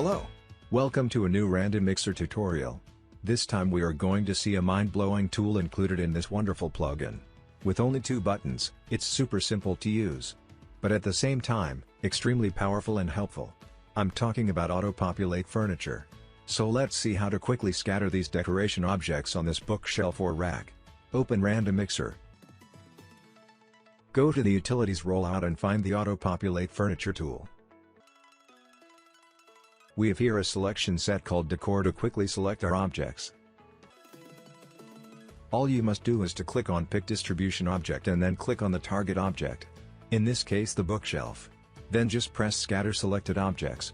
Hello! Welcome to a new RandoMixer tutorial. This time we are going to see a mind-blowing tool included in this wonderful plugin. With only 2 buttons, it's super simple to use. But at the same time, extremely powerful and helpful. I'm talking about auto-populate furniture. So let's see how to quickly scatter these decoration objects on this bookshelf or rack. Open RandoMixer. Go to the Utilities rollout and find the Auto-populate furniture tool. We have here a selection set called Decor to quickly select our objects. All you must do is to click on Pick Distribution Object and then click on the target object. In this case the bookshelf. Then just press Scatter Selected Objects.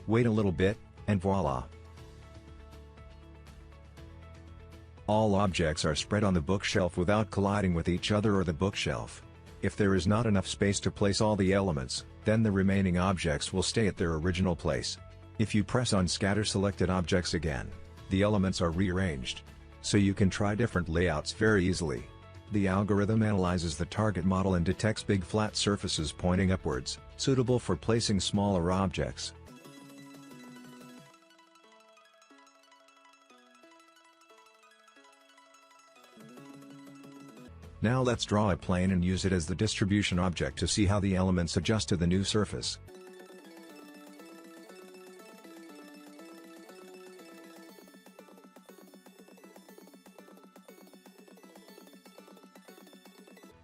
Wait a little bit, and voila! All objects are spread on the bookshelf without colliding with each other or the bookshelf. If there is not enough space to place all the elements, then the remaining objects will stay at their original place. If you press on Scatter Selected Objects again, the elements are rearranged. So you can try different layouts very easily. The algorithm analyzes the target model and detects big flat surfaces pointing upwards, suitable for placing smaller objects. Now let's draw a plane and use it as the distribution object to see how the elements adjust to the new surface.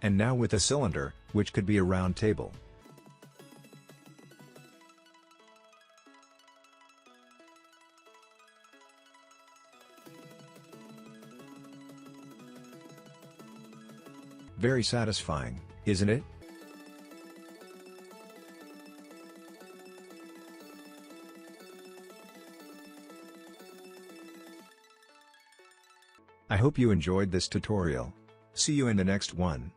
And now with a cylinder, which could be a round table. Very satisfying, isn't it? I hope you enjoyed this tutorial. See you in the next one.